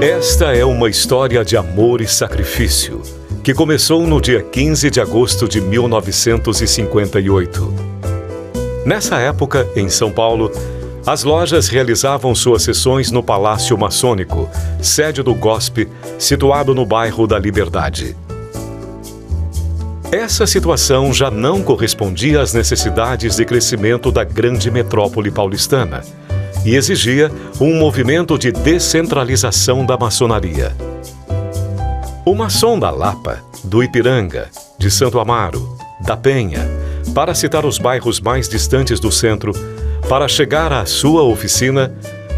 Esta é uma história de amor e sacrifício, que começou no dia 15 de agosto de 1958. Nessa época, em São Paulo, as lojas realizavam suas sessões no Palácio Maçônico, sede do GOSP, situado no bairro da Liberdade. Essa situação já não correspondia às necessidades de crescimento da grande metrópole paulistana e exigia um movimento de descentralização da maçonaria. O maçom da Lapa, do Ipiranga, de Santo Amaro, da Penha, para citar os bairros mais distantes do centro, para chegar à sua oficina,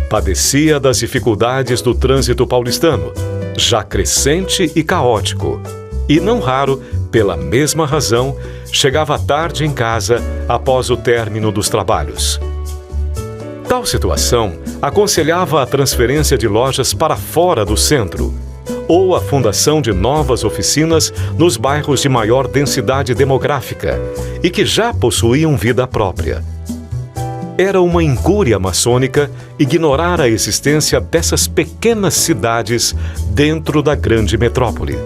padecia das dificuldades do trânsito paulistano, já crescente e caótico, e não raro, pela mesma razão, chegava tarde em casa após o término dos trabalhos. Tal situação aconselhava a transferência de lojas para fora do centro, ou a fundação de novas oficinas nos bairros de maior densidade demográfica e que já possuíam vida própria. Era uma incúria maçônica ignorar a existência dessas pequenas cidades dentro da grande metrópole.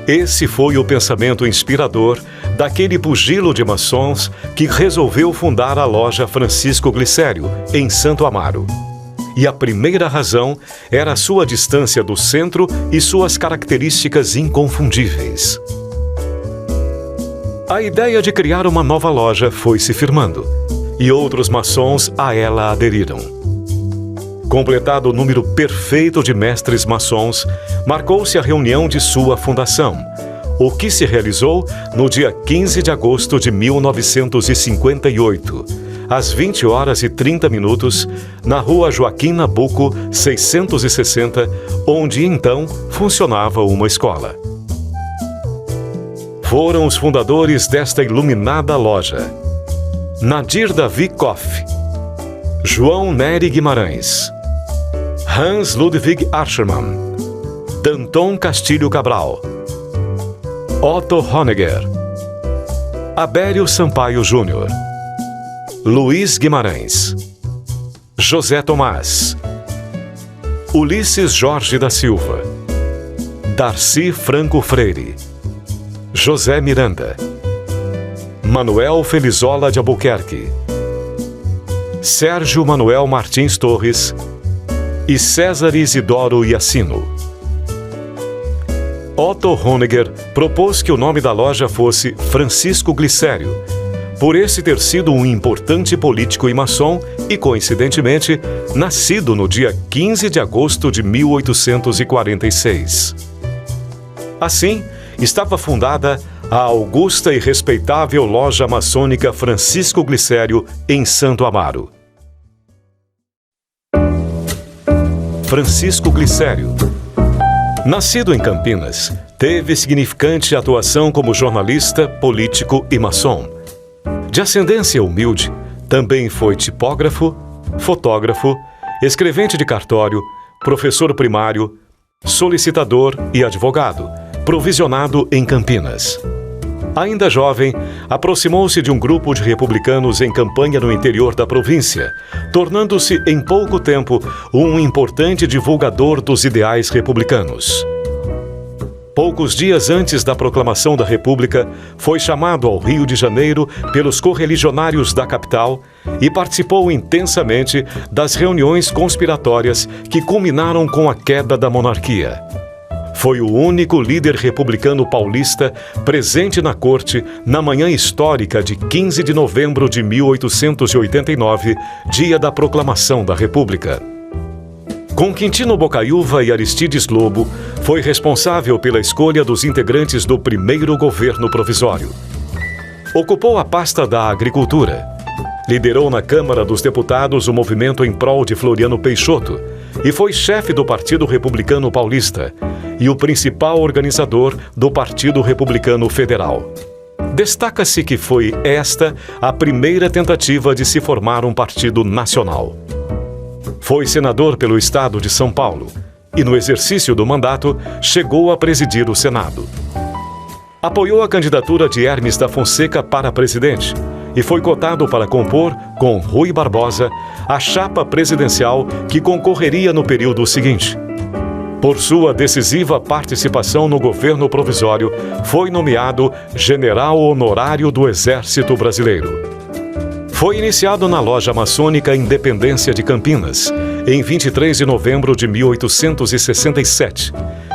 Esse foi o pensamento inspirador daquele pugilo de maçons que resolveu fundar a loja Francisco Glicério, em Santo Amaro. E a primeira razão era a sua distância do centro e suas características inconfundíveis. A ideia de criar uma nova loja foi se firmando, e outros maçons a ela aderiram. Completado o número perfeito de mestres maçons, marcou-se a reunião de sua fundação, o que se realizou no dia 15 de agosto de 1958, às 20h30, na rua Joaquim Nabuco, 660, onde então funcionava uma escola. Foram os fundadores desta iluminada loja: Nadir Davi Koff, João Nery Guimarães, Hans Ludwig Archermann, Danton Castilho Cabral, Otto Honegger, Abério Sampaio Júnior, Luiz Guimarães, José Tomás, Ulisses Jorge da Silva, Darcy Franco Freire, José Miranda, Manuel Felizola de Albuquerque, Sérgio Manuel Martins Torres e César Isidoro Iacino. Otto Honegger propôs que o nome da loja fosse Francisco Glicério, por esse ter sido um importante político e maçom e, coincidentemente, nascido no dia 15 de agosto de 1846. Assim, estava fundada a augusta e respeitável loja maçônica Francisco Glicério, em Santo Amaro. Francisco Glicério, nascido em Campinas, teve significante atuação como jornalista, político e maçom. De ascendência humilde, também foi tipógrafo, fotógrafo, escrevente de cartório, professor primário, solicitador e advogado, provisionado em Campinas. Ainda jovem, aproximou-se de um grupo de republicanos em campanha no interior da província, tornando-se em pouco tempo um importante divulgador dos ideais republicanos. Poucos dias antes da proclamação da República, foi chamado ao Rio de Janeiro pelos correligionários da capital e participou intensamente das reuniões conspiratórias que culminaram com a queda da monarquia. Foi o único líder republicano paulista presente na corte na manhã histórica de 15 de novembro de 1889, dia da proclamação da República. Com Quintino Bocaiúva e Aristides Lobo, foi responsável pela escolha dos integrantes do primeiro governo provisório. Ocupou a pasta da Agricultura. Liderou na Câmara dos Deputados o movimento em prol de Floriano Peixoto e foi chefe do Partido Republicano Paulista e o principal organizador do Partido Republicano Federal. Destaca-se que foi esta a primeira tentativa de se formar um partido nacional. Foi senador pelo estado de São Paulo e, no exercício do mandato, chegou a presidir o Senado. Apoiou a candidatura de Hermes da Fonseca para presidente e foi cotado para compor, com Rui Barbosa, a chapa presidencial que concorreria no período seguinte. Por sua decisiva participação no governo provisório, foi nomeado General Honorário do Exército Brasileiro. Foi iniciado na Loja Maçônica Independência de Campinas, em 23 de novembro de 1867,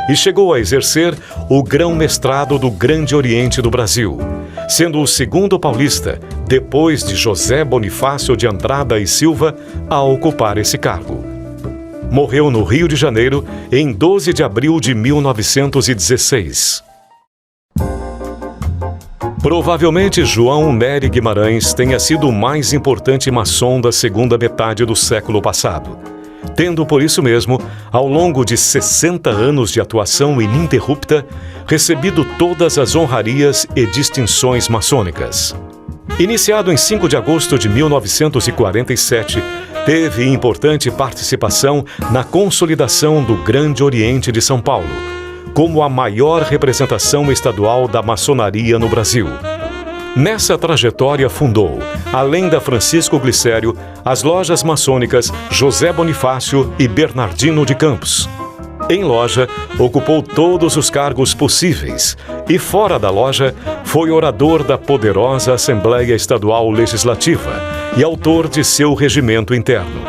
e chegou a exercer o grão-mestrado do Grande Oriente do Brasil, sendo o segundo paulista, depois de José Bonifácio de Andrada e Silva, a ocupar esse cargo. Morreu no Rio de Janeiro em 12 de abril de 1916. Provavelmente João Nery Guimarães tenha sido o mais importante maçom da segunda metade do século passado, tendo por isso mesmo, ao longo de 60 anos de atuação ininterrupta, recebido todas as honrarias e distinções maçônicas. Iniciado em 5 de agosto de 1947, teve importante participação na consolidação do Grande Oriente de São Paulo, como a maior representação estadual da maçonaria no Brasil. Nessa trajetória fundou, além da Francisco Glicério, as lojas maçônicas José Bonifácio e Bernardino de Campos. Em loja, ocupou todos os cargos possíveis e, fora da loja, foi orador da poderosa Assembleia Estadual Legislativa e autor de seu regimento interno.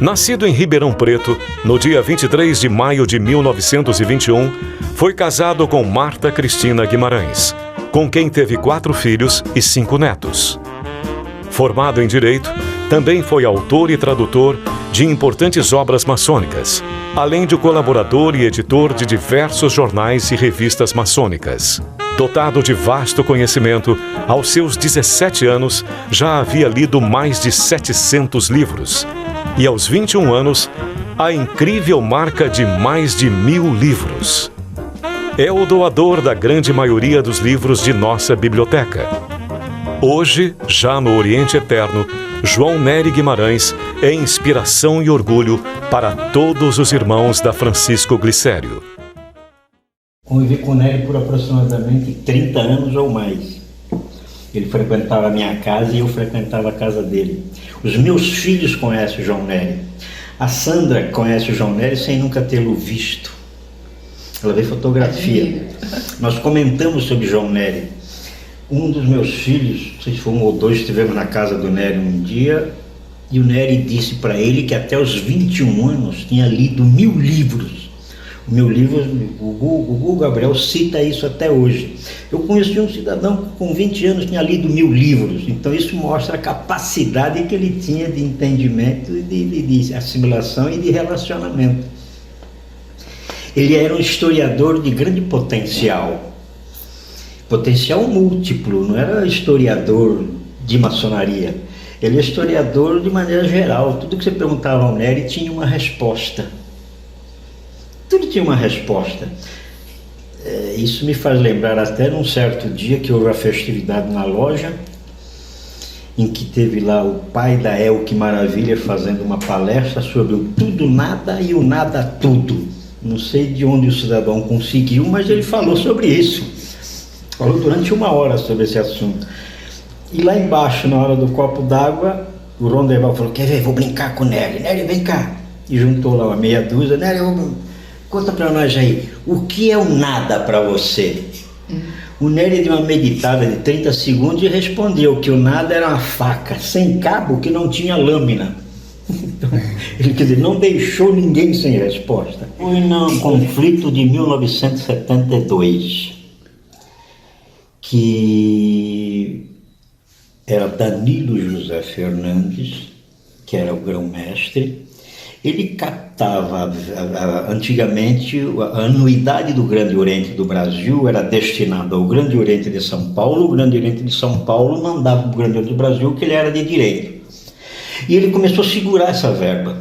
Nascido em Ribeirão Preto, no dia 23 de maio de 1921, foi casado com Marta Cristina Guimarães, com quem teve 4 filhos e 5 netos. Formado em Direito, também foi autor e tradutor de importantes obras maçônicas, além de colaborador e editor de diversos jornais e revistas maçônicas. Dotado de vasto conhecimento, aos seus 17 anos já havia lido mais de 700 livros e, aos 21 anos, a incrível marca de mais de 1000 livros. É o doador da grande maioria dos livros de nossa biblioteca. Hoje, já no Oriente Eterno, João Nery Guimarães é inspiração e orgulho para todos os irmãos da Francisco Glicério. Convivi com o Nery por aproximadamente 30 anos ou mais. Ele frequentava a minha casa e eu frequentava a casa dele. Os meus filhos conhecem o João Nery. A Sandra conhece o João Nery sem nunca tê-lo visto. Ela vê fotografia. Nós comentamos sobre João Nery. Um dos meus filhos, não sei se foi 1 ou 2, estivemos na casa do Nery um dia, e o Nery disse para ele que até os 21 anos tinha lido 1000 livros. O meu livro, o Gugu Gabriel cita isso até hoje. Eu conheci um cidadão que com 20 anos tinha lido 1000 livros, então isso mostra a capacidade que ele tinha de entendimento, de assimilação e de relacionamento. Ele era um historiador de grande potencial múltiplo, não era historiador de maçonaria. Ele é historiador de maneira geral. Tudo que você perguntava ao Nery tinha uma resposta. Tudo tinha uma resposta. Isso me faz lembrar até num certo dia que houve a festividade na loja, em que teve lá o pai da Elke Maravilha fazendo uma palestra sobre o tudo nada e o nada tudo. Não sei de onde o cidadão conseguiu, mas ele falou sobre isso. Falou durante 1 hora sobre esse assunto. E lá embaixo, na hora do copo d'água, o Rondeval falou: quer ver, vou brincar com o Nery. Nery, vem cá. E juntou lá uma meia dúzia. Nery, conta pra nós aí, o que é o nada para você? O Nery deu uma meditada de 30 segundos e respondeu que o nada era uma faca sem cabo que não tinha lâmina. Então, ele, quer dizer, não deixou ninguém sem resposta. Foi no conflito de 1972, que era Danilo José Fernandes, que era o grão-mestre. Ele captava, antigamente, a anuidade do Grande Oriente do Brasil era destinada ao Grande Oriente de São Paulo. O Grande Oriente de São Paulo mandava para o Grande Oriente do Brasil, que ele era de direito. E ele começou a segurar essa verba.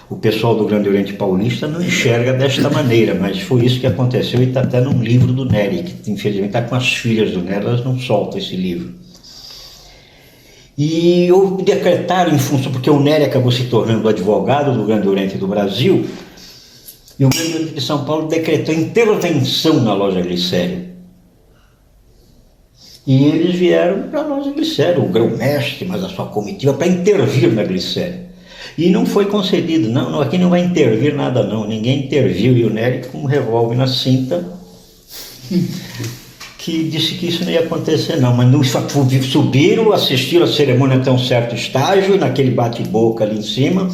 O pessoal do Grande Oriente Paulista não enxerga desta maneira, mas foi isso que aconteceu e está até num livro do Nery, que infelizmente está com as filhas do Nery, elas não soltam esse livro. E eu decretaram em função, porque o Nery acabou se tornando advogado do Grande Oriente do Brasil, e o Grande Oriente de São Paulo decretou intervenção na loja Glicério. E eles vieram para nós em Glicério, o grão-mestre, mas a sua comitiva, para intervir na Glicério. E não foi concedido, não, aqui não vai intervir nada não, ninguém interviu. E o Nery com um revólver na cinta, que disse que isso não ia acontecer não, mas não subiram, assistiram a cerimônia até um certo estágio, naquele bate-boca ali em cima,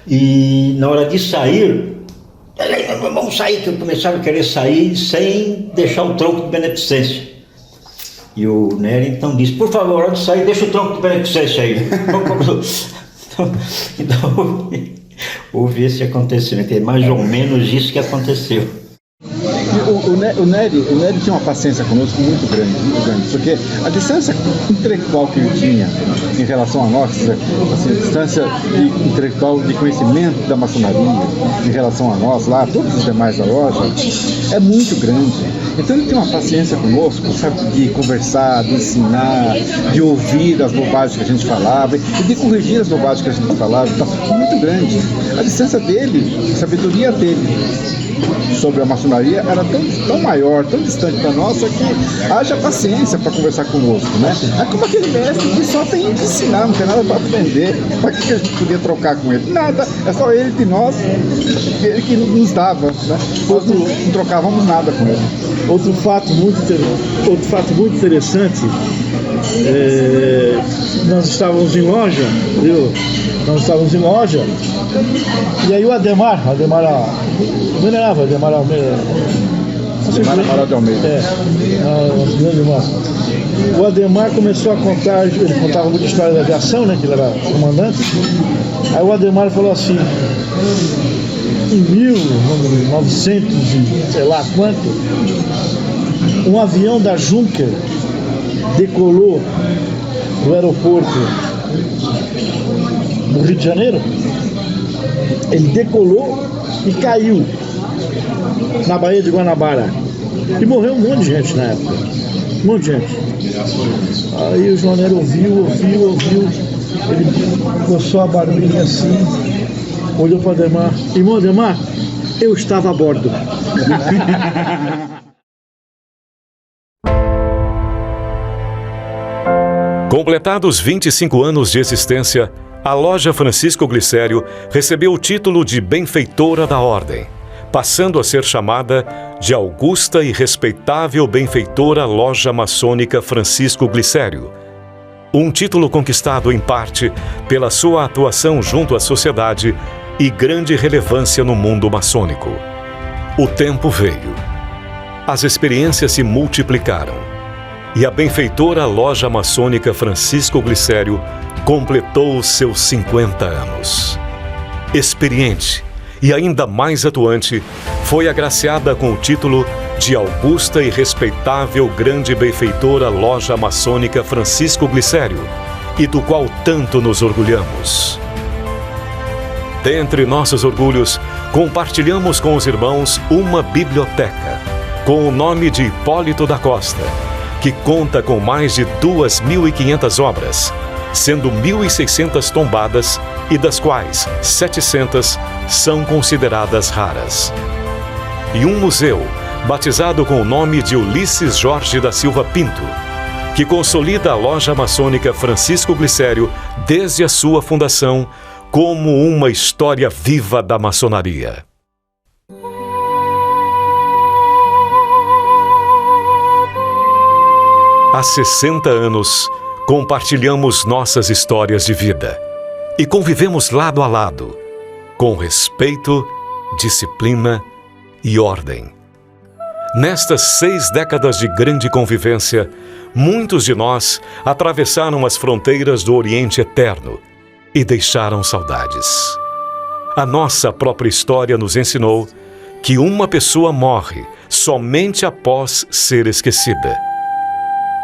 e na hora de sair, vamos sair, que começaram a querer sair sem deixar o tronco de beneficência. E o Nery então disse, por favor, antes de sair, deixa o tronco de beneficência aí. Então houve esse acontecimento, é mais ou menos isso que aconteceu. O Nery tinha uma paciência conosco muito grande, porque a distância intelectual que ele tinha em relação a nós, assim, a distância intelectual de conhecimento da maçonaria em relação a nós, lá, todos os demais da loja, é muito grande. Então ele tem uma paciência conosco, sabe, de conversar, de ensinar, de ouvir as bobagens que a gente falava e de corrigir as bobagens que a gente falava, então, muito grande. A distância dele, a sabedoria dele sobre a maçonaria era tão maior, tão distante da nossa, que haja paciência para conversar conosco, né? É como aquele mestre que só tem que ensinar, não tem nada para aprender. Para que a gente podia trocar com ele? Nada, é só ele de nós, ele que nos dava, né? Nós não trocávamos nada com ele. Outro fato muito interessante, nós estávamos em loja, viu? E aí o Ademar Venerável, Ademar Almeida. Amaral de Almeida. O Ademar começou a contar, ele contava muita história da aviação, né, que ele era comandante. Aí o Ademar falou assim, em 1900 e sei lá quanto, um avião da Junker decolou do aeroporto do Rio de Janeiro. Ele decolou e caiu na Baía de Guanabara. E morreu um monte de gente na época. Um monte de gente. Aí o jornaleiro ouviu. Ele coçou a barbinha assim, olhou para o Ademar. Irmão Ademar, eu estava a bordo. Completados 25 anos de existência, a Loja Francisco Glicério recebeu o título de benfeitora da Ordem, passando a ser chamada de Augusta e Respeitável Benfeitora Loja Maçônica Francisco Glicério. Um título conquistado em parte pela sua atuação junto à sociedade e grande relevância no mundo maçônico. O tempo veio. As experiências se multiplicaram. E a benfeitora Loja Maçônica Francisco Glicério completou os seus 50 anos. Experiente e ainda mais atuante, foi agraciada com o título de Augusta e Respeitável Grande Benfeitora Loja Maçônica Francisco Glicério, e do qual tanto nos orgulhamos. Dentre nossos orgulhos, compartilhamos com os irmãos uma biblioteca, com o nome de Hipólito da Costa, que conta com mais de 2.500 obras, sendo 1.600 tombadas e das quais 700 são consideradas raras. E um museu, batizado com o nome de Ulisses Jorge da Silva Pinto, que consolida a Loja Maçônica Francisco Glicério desde a sua fundação como uma história viva da maçonaria. Há 60 anos, compartilhamos nossas histórias de vida e convivemos lado a lado, com respeito, disciplina e ordem. Nestas 6 décadas de grande convivência, muitos de nós atravessaram as fronteiras do Oriente Eterno e deixaram saudades. A nossa própria história nos ensinou que uma pessoa morre somente após ser esquecida.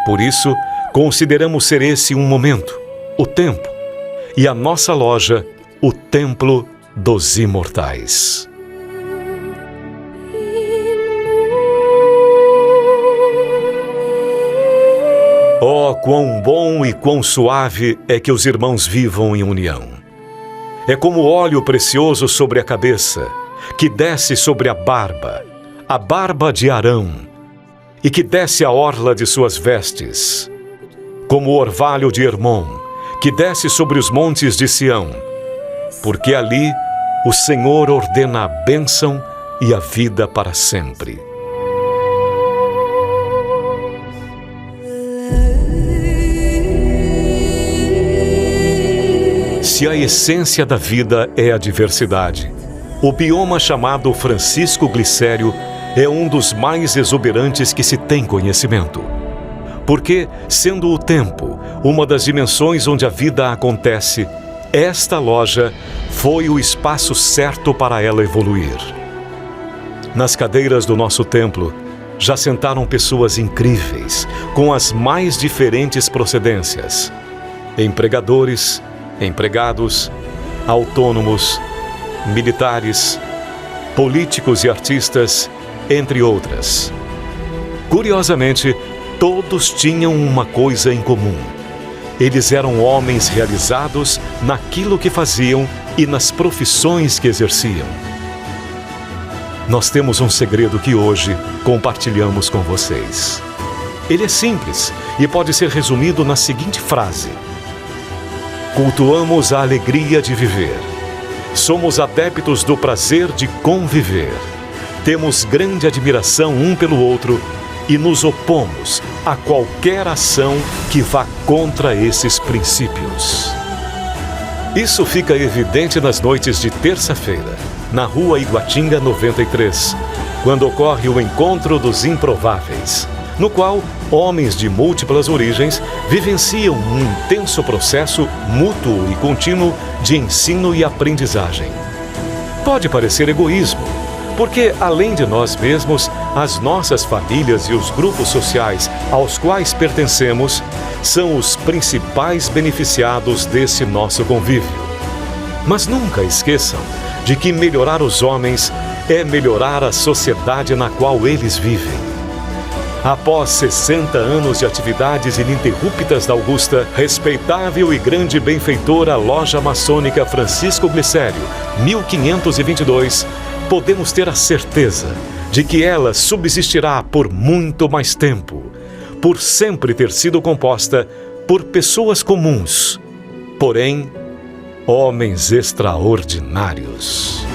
Por isso, consideramos ser esse um momento, o tempo, e a nossa loja, o Templo dos Imortais. Oh, quão bom e quão suave é que os irmãos vivam em união. É como óleo precioso sobre a cabeça, que desce sobre a barba de Arão, e que desce a orla de suas vestes, como o orvalho de Hermon, que desce sobre os montes de Sião, porque ali o Senhor ordena a bênção e a vida para sempre. Se a essência da vida é a diversidade, o bioma chamado Francisco Glicério é um dos mais exuberantes que se tem conhecimento. Porque, sendo o tempo uma das dimensões onde a vida acontece, esta loja foi o espaço certo para ela evoluir. Nas cadeiras do nosso templo, já sentaram pessoas incríveis, com as mais diferentes procedências: empregadores, empregados, autônomos, militares, políticos e artistas, entre outras. Curiosamente, todos tinham uma coisa em comum: eles eram homens realizados naquilo que faziam e nas profissões que exerciam. Nós temos um segredo que hoje compartilhamos com vocês. Ele é simples e pode ser resumido na seguinte frase: cultuamos a alegria de viver. Somos adeptos do prazer de conviver. Temos grande admiração um pelo outro e nos opomos a qualquer ação que vá contra esses princípios. Isso fica evidente nas noites de terça-feira, na Rua Iguatinga 93, quando ocorre o Encontro dos Improváveis, no qual homens de múltiplas origens vivenciam um intenso processo mútuo e contínuo de ensino e aprendizagem. Pode parecer egoísmo, porque além de nós mesmos, as nossas famílias e os grupos sociais aos quais pertencemos são os principais beneficiados desse nosso convívio. Mas nunca esqueçam de que melhorar os homens é melhorar a sociedade na qual eles vivem. Após 60 anos de atividades ininterruptas da augusta, respeitável e grande benfeitora Loja Maçônica Francisco Glicério, 1522, podemos ter a certeza de que ela subsistirá por muito mais tempo, por sempre ter sido composta por pessoas comuns, porém, homens extraordinários.